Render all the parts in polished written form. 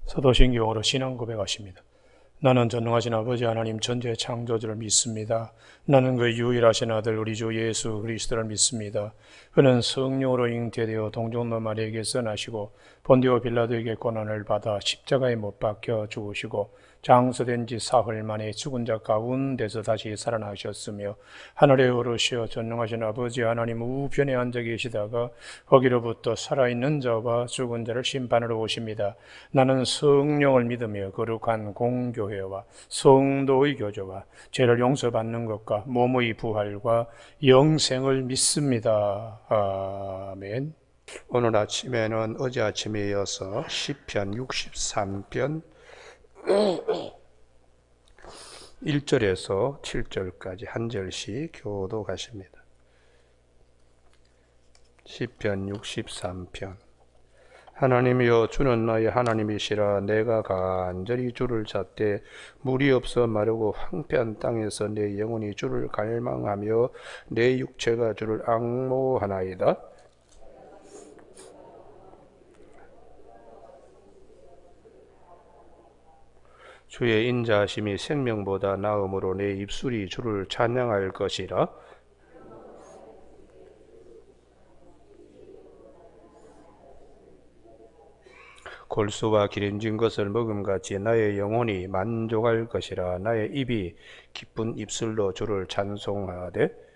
사도신경으로 신앙 고백하십니다. 나는 전능하신 아버지 하나님 전지의 창조주를 믿습니다. 나는 그 유일하신 아들 우리 주 예수 그리스도를 믿습니다. 그는 성령으로 잉태되어 동정노 마리아에게서 나시고 본디오 빌라도에게 고난을 받아 십자가에 못 박혀 죽으시고 장서된 지 사흘 만에 죽은 자 가운데서 다시 살아나셨으며 하늘에 오르시어 전능하신 아버지 하나님 우편에 앉아 계시다가 거기로부터 살아있는 자와 죽은 자를 심판하러 오십니다. 나는 성령을 믿으며 거룩한 공교회와 성도의 교제와 죄를 용서받는 것과 몸의 부활과 영생을 믿습니다. 아멘. 오늘 아침에는 어제 아침에 이어서 시편 63편 1절에서 7절까지 한 절씩 교독하십니다. 시편 63편. 하나님이여 주는 나의 하나님이시라. 내가 간절히 주를 찾되 물이 없어 마르고 황폐한 땅에서 내 영혼이 주를 갈망하며 내 육체가 주를 앙모하나이다. 주의 인자하심이 생명보다 나음으로 내 입술이 주를 찬양할 것이라. 골수와 기름진 것을 먹음같이 나의 영혼이 만족할 것이라. 나의 입이 기쁜 입술로 주를 찬송하되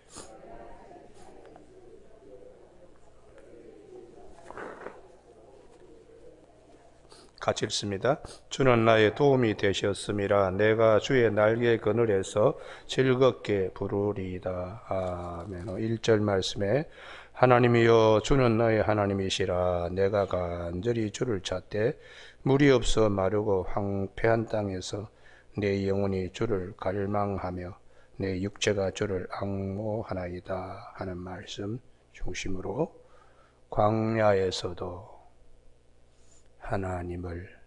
같이 읽습니다. 주는 나의 도움이 되셨음이라. 내가 주의 날개 그늘에서 즐겁게 부르리이다. 아멘. 1절 말씀에 하나님이여 주는 나의 하나님이시라. 내가 간절히 주를 찾되 물이 없어 마르고 황폐한 땅에서 내 영혼이 주를 갈망하며 내 육체가 주를 앙모하나이다 하는 말씀 중심으로 광야에서도 하나님을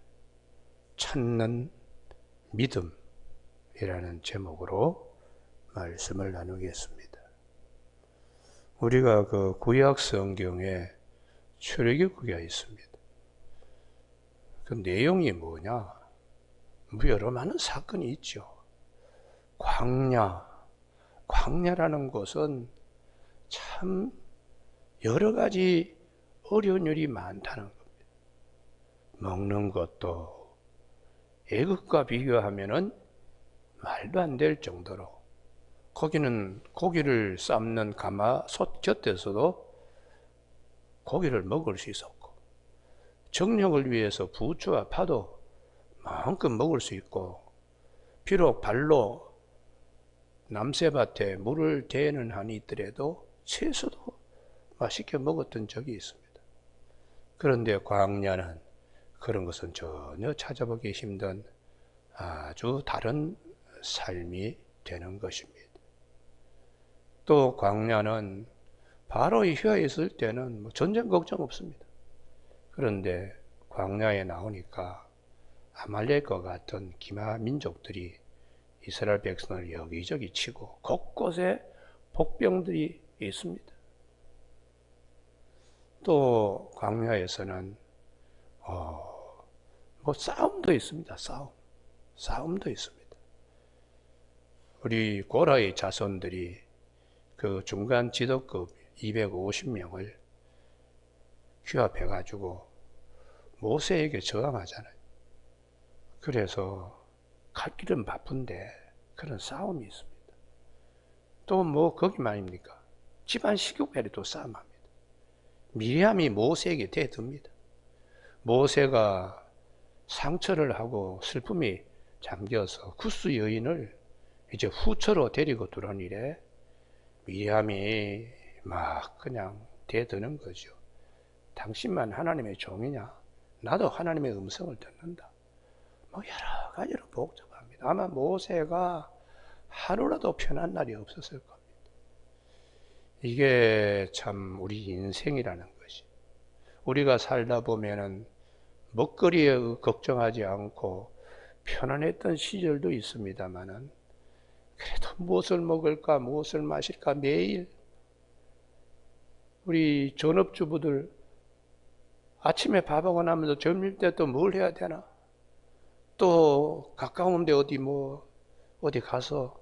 찾는 믿음이라는 제목으로 말씀을 나누겠습니다. 우리가 그 구약 성경에 출애굽기가 있습니다. 그 내용이 뭐냐? 여러 많은 사건이 있죠. 광야라는 것은 참 여러 가지 어려운 일이 많다는 겁니다. 먹는 것도 애굽과 비교하면은 말도 안 될 정도로, 거기는 고기를 삶는 가마솥 곁에서도 고기를 먹을 수 있었고, 정력을 위해서 부추와 파도 마음껏 먹을 수 있고, 비록 발로 남새밭에 물을 대는 한이 있더라도 채소도 맛있게 먹었던 적이 있습니다. 그런데 광야는 그런 것은 전혀 찾아보기 힘든 아주 다른 삶이 되는 것입니다. 또 광야는 바로의 휘하에 있을 때는 전쟁 걱정 없습니다. 그런데 광야에 나오니까 아말렉과 같은 기마 민족들이 이스라엘 백성을 여기저기 치고 곳곳에 복병들이 있습니다. 또 광야에서는 싸움도 있습니다. 싸움도 있습니다. 우리 고라의 자손들이 그 중간 지도급 250명을 휴합해가지고 모세에게 저항하잖아요. 그래서 갈 길은 바쁜데 그런 싸움이 있습니다. 또 거기만입니까? 집안 식욕에도 싸움합니다. 미리암이 모세에게 대듭니다. 모세가 상처를 하고 슬픔이 잠겨서 구스 여인을 이제 후처로 데리고 들어오니래 미리암이 막 그냥 대드는 거죠. 당신만 하나님의 종이냐? 나도 하나님의 음성을 듣는다. 여러 가지로 복잡합니다. 아마 모세가 하루라도 편한 날이 없었을 겁니다. 이게 참 우리 인생이라는 것이, 우리가 살다 보면은 먹거리에 걱정하지 않고 편안했던 시절도 있습니다만은, 그래도 무엇을 먹을까, 무엇을 마실까, 매일 우리 전업주부들 아침에 밥하고 나면서 점심 때 또 뭘 해야 되나? 또 가까운데 어디 가서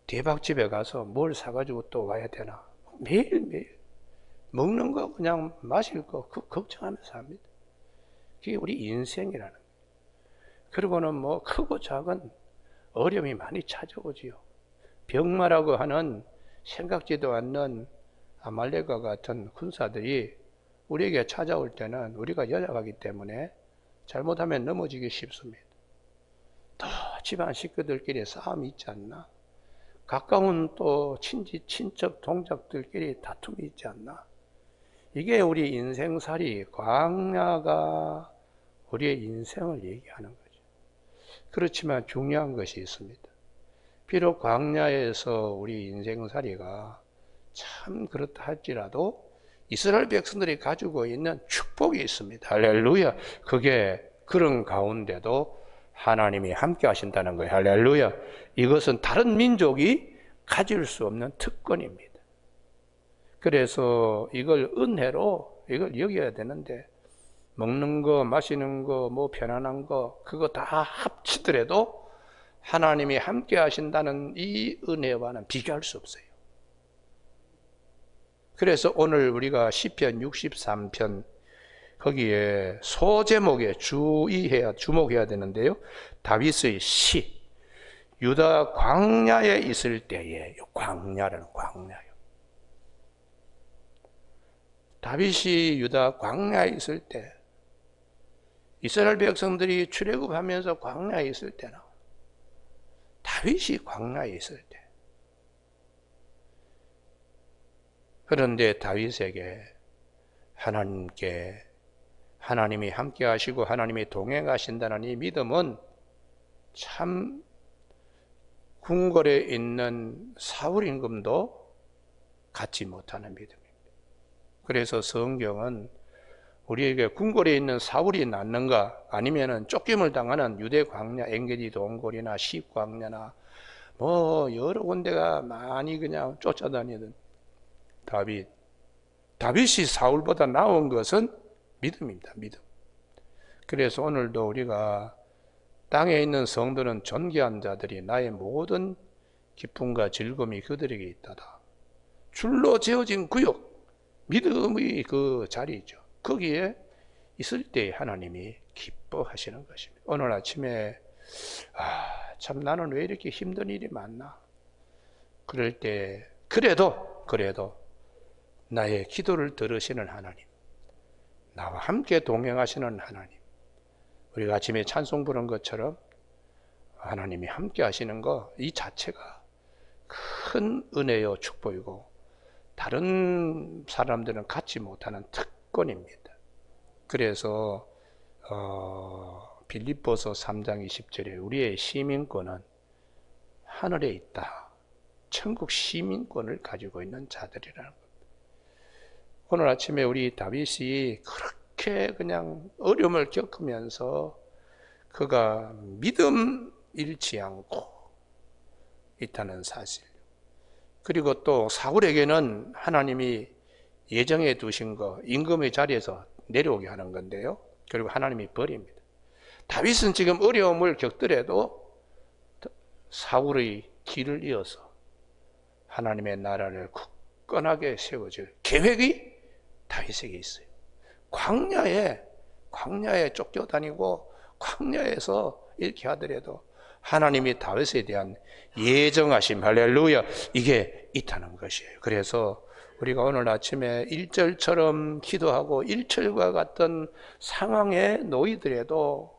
대박집에 가서 뭘 사가지고 또 와야 되나. 매일매일 먹는 거 그냥 마실 거 걱정하면서 합니다. 그게 우리 인생이라는 거예요. 그리고는 뭐 크고 작은 어려움이 많이 찾아오지요. 병마라고 하는 생각지도 않는 아말렉과 같은 군사들이 우리에게 찾아올 때는 우리가 연약하기 때문에 잘못하면 넘어지기 쉽습니다. 또 집안 식구들끼리 싸움이 있지 않나? 가까운 또 친척, 동족들끼리 다툼이 있지 않나? 이게 우리 인생살이, 광야가 우리의 인생을 얘기하는 거죠. 그렇지만 중요한 것이 있습니다. 비록 광야에서 우리 인생살이가 참 그렇다 할지라도 이스라엘 백성들이 가지고 있는 축복이 있습니다. 할렐루야. 그게 그런 가운데도 하나님이 함께 하신다는 거예요. 할렐루야. 이것은 다른 민족이 가질 수 없는 특권입니다. 그래서 이걸 은혜로 이걸 여겨야 되는데, 먹는 거, 마시는 거, 뭐 편안한 거, 그거 다 합치더라도 하나님이 함께 하신다는 이 은혜와는 비교할 수 없어요. 그래서 오늘 우리가 시편 63편 거기에 소제목에 주목해야 되는데요. 다윗의 시, 유다 광야에 있을 때에, 광야라는 광야요. 다윗이 유다 광야에 있을 때, 이스라엘 백성들이 출애굽하면서 광야에 있을 때나, 다윗이 광야에 있을 때, 그런데 다윗에게 하나님이 함께 하시고 하나님이 동행하신다는 이 믿음은 참 궁궐에 있는 사울 임금도 갖지 못하는 믿음입니다. 그래서 성경은 우리에게 궁궐에 있는 사울이 낫는가, 아니면은 쫓김을 당하는 유대 광야, 엔게디 동굴이나 십 광야나 뭐 여러 군데가 많이 그냥 쫓아다니던 다윗이 사울보다 나은 것은 믿음입니다. 믿음. 그래서 오늘도 우리가 땅에 있는 성도는 존귀한 자들이 나의 모든 기쁨과 즐거움이 그들에게 있다다. 줄로 지어진 구역, 믿음의 그 자리죠. 거기에 있을 때 하나님이 기뻐하시는 것입니다. 오늘 아침에 참 나는 왜 이렇게 힘든 일이 많나? 그럴 때 그래도 나의 기도를 들으시는 하나님, 나와 함께 동행하시는 하나님, 우리가 아침에 찬송 부른 것처럼 하나님이 함께 하시는 것, 이 자체가 큰 은혜요 축복이고 다른 사람들은 갖지 못하는 특권입니다. 그래서 빌립보서 3장 20절에 우리의 시민권은 하늘에 있다. 천국 시민권을 가지고 있는 자들이라는 겁니다. 오늘 아침에 우리 다윗이 그렇게 그냥 어려움을 겪으면서 그가 믿음 잃지 않고 있다는 사실, 그리고 또 사울에게는 하나님이 예정해 두신 거, 임금의 자리에서 내려오게 하는 건데요, 그리고 하나님이 버립니다. 다윗은 지금 어려움을 겪더라도 사울의 길을 이어서 하나님의 나라를 굳건하게 세워줄 계획이 다윗에게 있어요. 광야에 쫓겨다니고 광야에서 이렇게 하더라도 하나님이 다윗에 대한 예정하심, 할렐루야, 이게 있다는 것이에요. 그래서 우리가 오늘 아침에 1절처럼 기도하고 1절과 같은 상황에 놓이더라도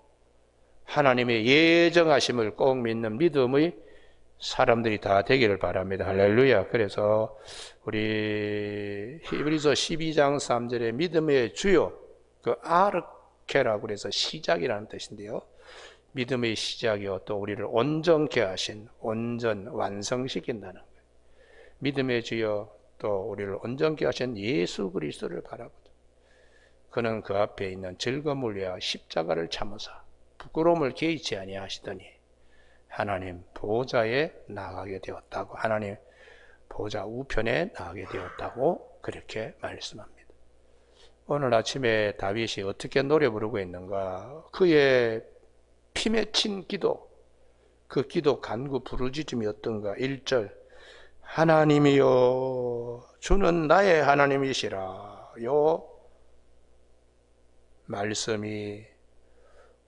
하나님의 예정하심을 꼭 믿는 믿음의 사람들이 다 되기를 바랍니다. 할렐루야. 그래서 우리 히브리서 12장 3절에 믿음의 주요, 그 아르케라고 그래서 시작이라는 뜻인데요, 믿음의 시작이요 또 우리를 온전케 하신, 온전 완성시킨다는 거예요. 믿음의 주요 또 우리를 온전케 하신 예수 그리스도를 바라보다 그는 그 앞에 있는 즐거움을 위하여 십자가를 참으사 부끄러움을 개의치 아니하시더니 하나님 보좌에 나가게 되었다고, 하나님 보좌 우편에 나가게 되었다고 그렇게 말씀합니다. 오늘 아침에 다윗이 어떻게 노래 부르고 있는가? 그의 피 맺힌 기도, 그 기도 간구 부르짖음이 어떤가? 1절 하나님이여 주는 나의 하나님이시라. 요 말씀이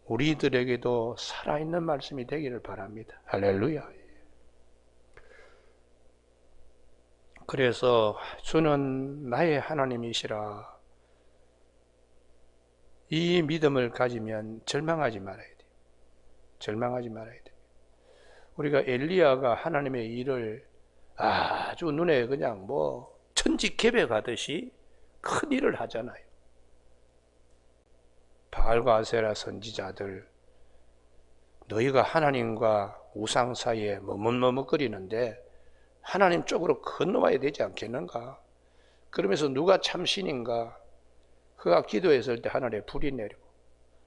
우리들에게도 살아있는 말씀이 되기를 바랍니다. 할렐루야. 그래서 주는 나의 하나님이시라. 이 믿음을 가지면 절망하지 말아야 돼요. 절망하지 말아야 돼요. 우리가 엘리야가 하나님의 일을 아주 눈에 그냥 뭐 천지개벽하듯이 큰 일을 하잖아요. 바알과 아세라 선지자들, 너희가 하나님과 우상 사이에 머뭇머뭇거리는데 하나님 쪽으로 건너와야 되지 않겠는가? 그러면서 누가 참 신인가? 그가 기도했을 때 하늘에 불이 내리고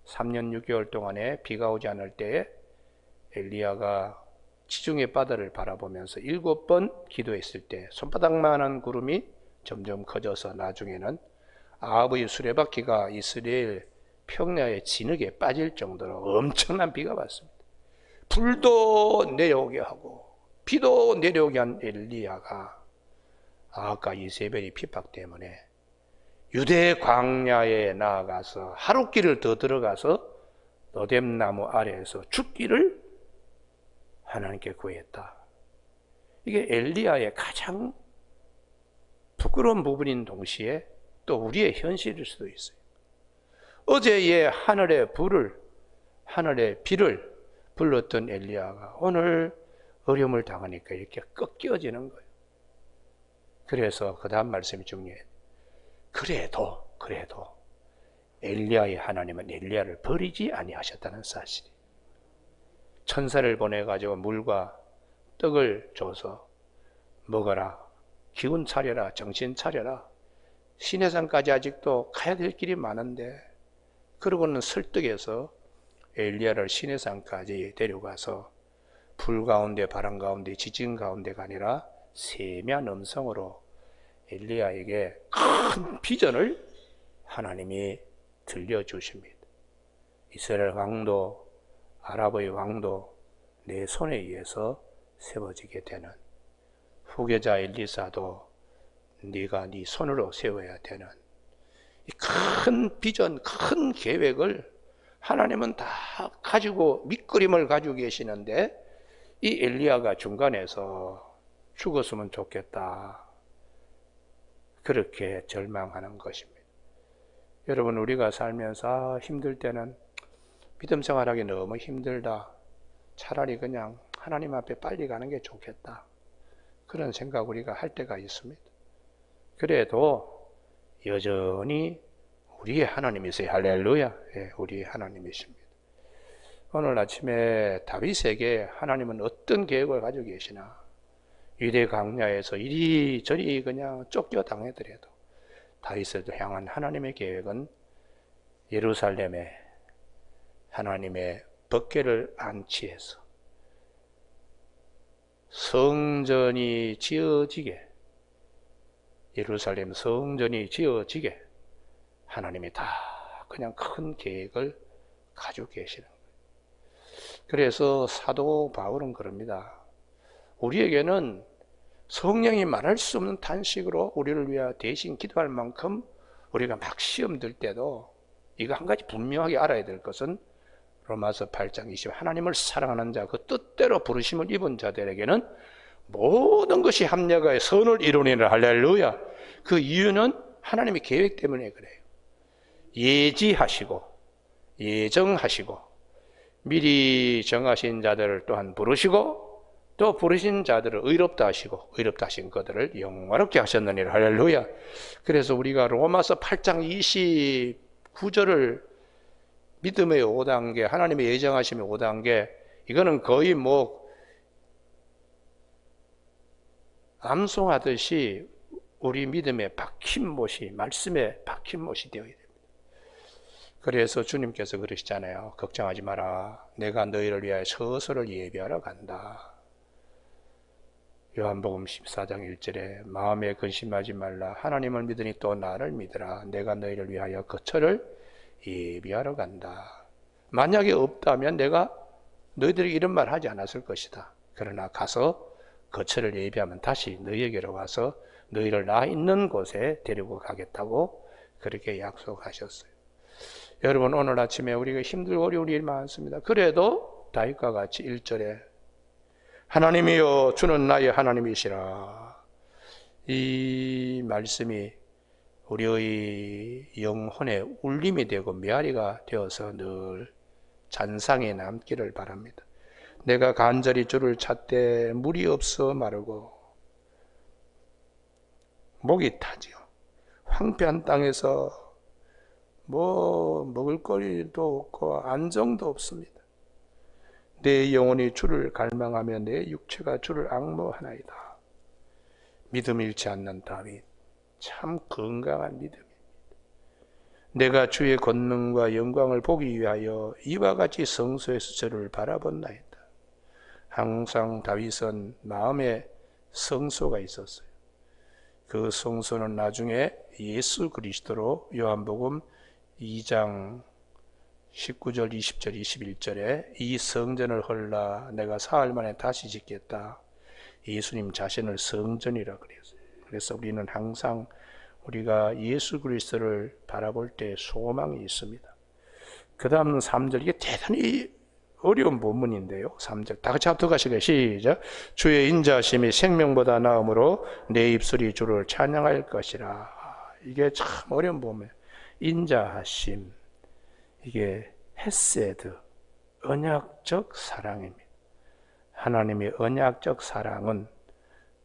3년 6개월 동안에 비가 오지 않을 때에 엘리야가 지중해 바다를 바라보면서 7번 기도했을 때 손바닥만한 구름이 점점 커져서 나중에는 아합의 수레바퀴가 이스라엘 평야의 진흙에 빠질 정도로 엄청난 비가 왔습니다. 불도 내려오게 하고 비도 내려오게 한 엘리야가 아합과 이세벨의 핍박 때문에 유대 광야에 나아가서 하룻길을 더 들어가서 너뎀나무 아래에서 죽기를 하나님께 구했다. 이게 엘리야의 가장 부끄러운 부분인 동시에 또 우리의 현실일 수도 있어요. 어제의 하늘의 비를 불렀던 엘리야가 오늘 어려움을 당하니까 이렇게 꺾여지는 거예요. 그래서 그 다음 말씀이 중요해요. 그래도 엘리야의 하나님은 엘리야를 버리지 아니하셨다는 사실이. 천사를 보내가지고 물과 떡을 줘서 먹어라, 기운 차려라, 정신 차려라. 시내산까지 아직도 가야 될 길이 많은데, 그러고는 설득해서 엘리야를 시내산까지 데려가서 불 가운데, 바람 가운데, 지진 가운데가 아니라 세미한 음성으로 엘리야에게 큰 비전을 하나님이 들려주십니다. 이스라엘 왕도, 아랍의 왕도 내 손에 의해서 세워지게 되는, 후계자 엘리사도 네가 네 손으로 세워야 되는 이 큰 비전, 큰 계획을 하나님은 다 가지고 밑그림을 가지고 계시는데, 이 엘리야가 중간에서 죽었으면 좋겠다, 그렇게 절망하는 것입니다. 여러분, 우리가 살면서 힘들 때는 믿음 생활하기 너무 힘들다, 차라리 그냥 하나님 앞에 빨리 가는 게 좋겠다, 그런 생각 우리가 할 때가 있습니다. 그래도 여전히 우리의 하나님이세요. 할렐루야. 예, 우리의 하나님이십니다. 오늘 아침에 다윗에게 하나님은 어떤 계획을 가지고 계시나? 유대 광야에서 이리저리 그냥 쫓겨당하더라도 다윗을 향한 하나님의 계획은 예루살렘에 하나님의 법궤를 안치해서 성전이 지어지게, 예루살렘 성전이 지어지게 하나님이 다 그냥 큰 계획을 가지고 계시는 거예요. 그래서 사도 바울은 그럽니다. 우리에게는 성령이 말할 수 없는 탄식으로 우리를 위하여 대신 기도할 만큼 우리가 막 시험 들 때도 이거 한 가지 분명하게 알아야 될 것은 로마서 8장 20, 하나님을 사랑하는 자, 그 뜻대로 부르심을 입은 자들에게는 모든 것이 합력하여 선을 이루니라. 할렐루야. 그 이유는 하나님의 계획 때문에 그래요. 예지하시고 예정하시고 미리 정하신 자들을 또한 부르시고 또 부르신 자들을 의롭다 하시고 의롭다 하신 것들을 영화롭게 하셨느니라. 할렐루야. 그래서 우리가 로마서 8장 29절을 믿음의 5단계, 하나님의 예정하심의 5단계, 이거는 거의 뭐 암송하듯이 우리 믿음에 박힌 못이, 말씀에 박힌 못이 되어야 됩니다. 그래서 주님께서 그러시잖아요. 걱정하지 마라. 내가 너희를 위하여 처소를 예비하러 간다. 요한복음 14장 1절에 마음에 근심하지 말라. 하나님을 믿으니 또 나를 믿으라. 내가 너희를 위하여 거처를 예비하러 간다. 만약에 없다면 내가 너희들에게 이런 말 하지 않았을 것이다. 그러나 가서 거처를 예비하면 다시 너희에게로 와서 너희를 나 있는 곳에 데리고 가겠다고 그렇게 약속하셨어요. 여러분, 오늘 아침에 우리가 힘들고 어려운 일이 많습니다. 그래도 다윗과 같이 1절에 하나님이여 주는 나의 하나님이시라, 이 말씀이 우리의 영혼의 울림이 되고 메아리가 되어서 늘 잔상에 남기를 바랍니다. 내가 간절히 주를 찾되 물이 없어 마르고 목이 타지요. 황폐한 땅에서 먹을 거리도 없고 안정도 없습니다. 내 영혼이 주를 갈망하며 내 육체가 주를 앙모하나이다. 믿음 잃지 않는 다윗, 참 건강한 믿음입니다. 내가 주의 권능과 영광을 보기 위하여 이와 같이 성소에서 저를 바라본나이다. 항상 다윗은 마음에 성소가 있었어요. 그 성소는 나중에 예수 그리스도로 요한복음 2장 19절, 20절, 21절에 이 성전을 헐라 내가 사흘 만에 다시 짓겠다. 예수님 자신을 성전이라 그랬어요. 그래서 우리는 항상 우리가 예수 그리스도를 바라볼 때 소망이 있습니다. 그 다음 3절, 이게 대단히 어려운 본문인데요. 3절 다 같이 합독하시게 시작. 주의 인자하심이 생명보다 나음으로 내 입술이 주를 찬양할 것이라. 이게 참 어려운 본문이에요. 인자하심, 이게 헤세드, 언약적 사랑입니다. 하나님의 언약적 사랑은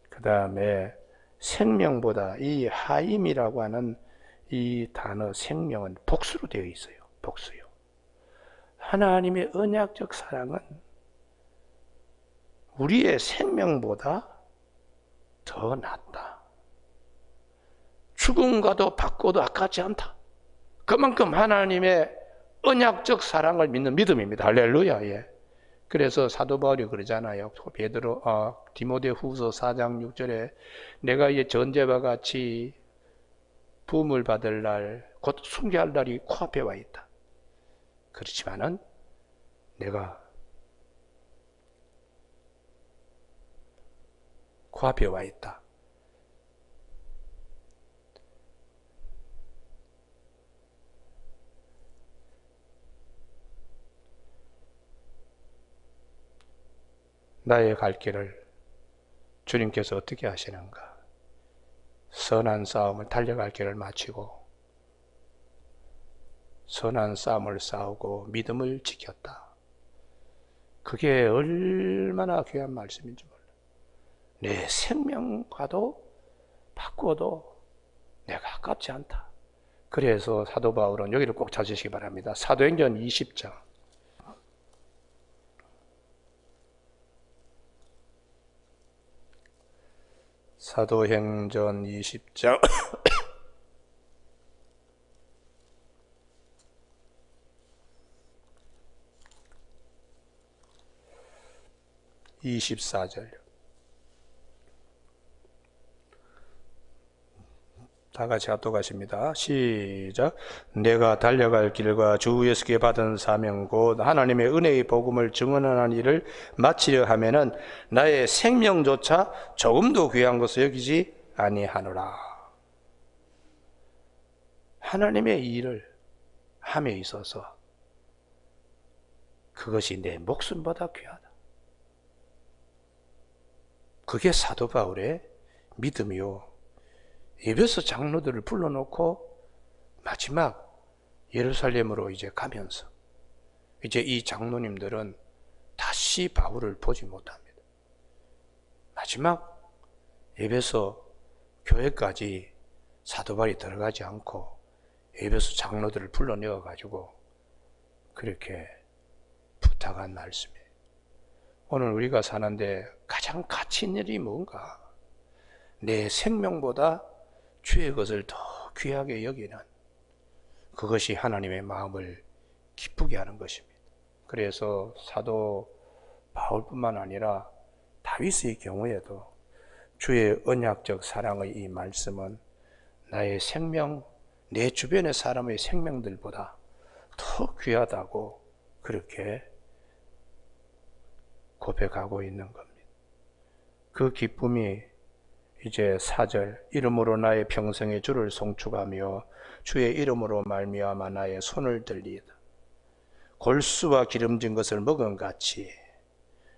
그 다음에 생명보다, 이 하임이라고 하는 이 단어 생명은 복수로 되어 있어요. 복수요. 하나님의 언약적 사랑은 우리의 생명보다 더 낫다. 죽음과도 바꿔도 아깝지 않다. 그만큼 하나님의 언약적 사랑을 믿는 믿음입니다. 할렐루야. 예. 그래서 사도 바울이 그러잖아요. 디모데후서 4장 6절에 내가 이 전제와 같이 부음을 받을 날, 곧 순교할 날이 코앞에 와 있다. 그렇지만은 내가 코앞에 와 있다. 나의 갈 길을 주님께서 어떻게 하시는가? 선한 싸움을 달려갈 길을 마치고 선한 싸움을 싸우고 믿음을 지켰다. 그게 얼마나 귀한 말씀인지 몰라. 내 생명과도 바꿔도 내가 아깝지 않다. 그래서 사도 바울은 여기를 꼭 찾으시기 바랍니다. 사도행전 20장 사도행전 20장 24절 다 같이 합독하십니다. 시작. 내가 달려갈 길과 주 예수께 받은 사명 곧 하나님의 은혜의 복음을 증언하는 일을 마치려 하면은 나의 생명조차 조금도 귀한 것을 여기지 아니하노라. 하나님의 일을 함에 있어서 그것이 내 목숨보다 귀하다. 그게 사도 바울의 믿음이요. 에베소 장로들을 불러놓고 마지막 예루살렘으로 이제 가면서 이제 이 장로님들은 다시 바울을 보지 못합니다. 마지막 에베소 교회까지 사도 바울이 들어가지 않고 에베소 장로들을 불러내어 가지고 그렇게 부탁한 말씀이에요. 오늘 우리가 사는데 가장 가치 있는 일이 뭔가? 내 생명보다 주의 것을 더 귀하게 여기는 그것이 하나님의 마음을 기쁘게 하는 것입니다. 그래서 사도 바울뿐만 아니라 다윗의 경우에도 주의 언약적 사랑의 이 말씀은 나의 생명, 내 주변의 사람의 생명들보다 더 귀하다고 그렇게 고백하고 있는 겁니다. 그 기쁨이 이제 4절 이름으로 나의 평생의 주를 송축하며 주의 이름으로 말미암아 나의 손을 들리다. 골수와 기름진 것을 먹은 같이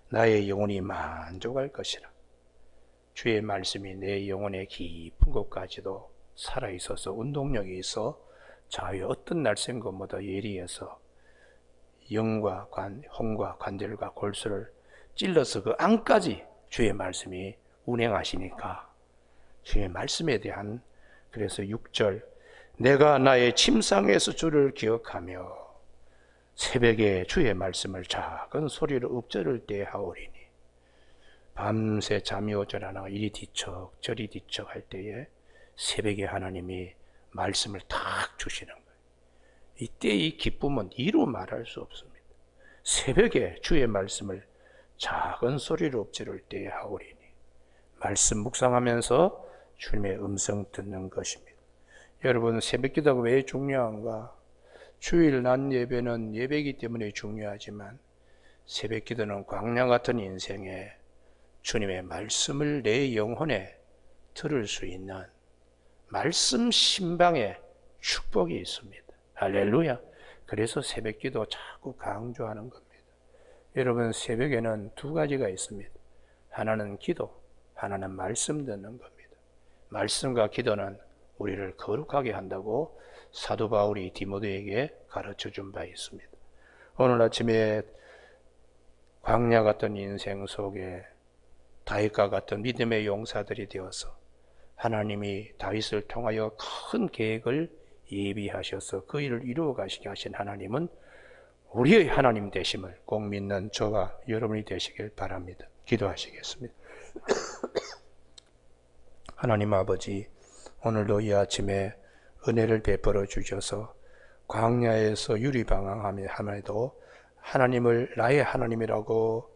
나의 영혼이 만족할 것이라. 주의 말씀이 내 영혼의 깊은 곳까지도 살아있어서 운동력이 있어 자의 어떤 날쌘 것보다 예리해서 영과 혼과 관절과 골수를 찔러서 그 안까지 주의 말씀이 운행하시니까 주의 말씀에 대한, 그래서 6절 내가 나의 침상에서 주를 기억하며 새벽에 주의 말씀을 작은 소리로 읊조릴 때 하오리니. 밤새 잠이 오질 않아 이리 뒤척 저리 뒤척 할 때에 새벽에 하나님이 말씀을 탁 주시는 거예요. 이때 이 기쁨은 이루 말할 수 없습니다. 새벽에 주의 말씀을 작은 소리로 읊조릴 때에 하오리니. 말씀 묵상하면서 주님의 음성 듣는 것입니다. 여러분, 새벽 기도가 왜 중요한가? 주일 낮 예배는 예배이기 때문에 중요하지만 새벽 기도는 광야 같은 인생에 주님의 말씀을 내 영혼에 들을 수 있는 말씀 신방의 축복이 있습니다. 할렐루야. 그래서 새벽 기도 자꾸 강조하는 겁니다. 여러분, 새벽에는 두 가지가 있습니다. 하나는 기도, 하나는 말씀 듣는 겁니다. 말씀과 기도는 우리를 거룩하게 한다고 사도 바울이 디모데에게 가르쳐 준 바 있습니다. 오늘 아침에 광야 같은 인생 속에 다윗과 같은 믿음의 용사들이 되어서 하나님이 다윗을 통하여 큰 계획을 예비하셔서 그 일을 이루어 가시게 하신 하나님은 우리의 하나님 되심을 꼭 믿는 저와 여러분이 되시길 바랍니다. 기도하시겠습니다. 하나님 아버지, 오늘도 이 아침에 은혜를 베풀어 주셔서 광야에서 유리방황함에도 하나님을 나의 하나님이라고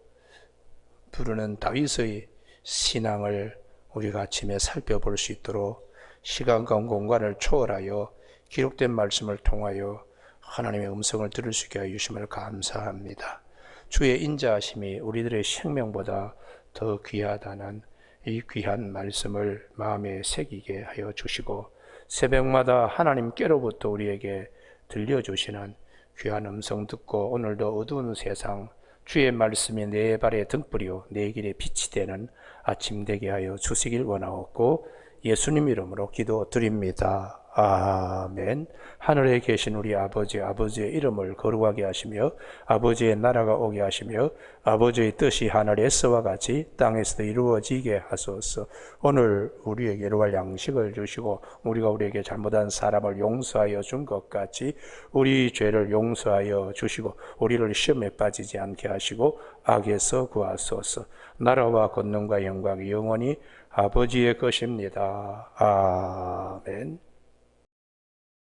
부르는 다윗의 신앙을 우리가 아침에 살펴볼 수 있도록 시간과 공간을 초월하여 기록된 말씀을 통하여 하나님의 음성을 들을 수 있게 해주심을 감사합니다. 주의 인자하심이 우리들의 생명보다 더 귀하다는 이 귀한 말씀을 마음에 새기게 하여 주시고 새벽마다 하나님께로부터 우리에게 들려주시는 귀한 음성 듣고 오늘도 어두운 세상 주의 말씀이 내 발의 등불이요 내 길의 빛이 되는 아침 되게 하여 주시길 원하옵고 예수님 이름으로 기도드립니다. 아멘. 하늘에 계신 우리 아버지, 아버지의 이름을 거룩하게 하시며 아버지의 나라가 오게 하시며 아버지의 뜻이 하늘에서와 같이 땅에서도 이루어지게 하소서. 오늘 우리에게 일용할 양식을 주시고 우리가 우리에게 잘못한 사람을 용서하여 준 것 같이 우리 죄를 용서하여 주시고 우리를 시험에 빠지지 않게 하시고 악에서 구하소서. 나라와 권능과 영광이 영원히 아버지의 것입니다. 아멘.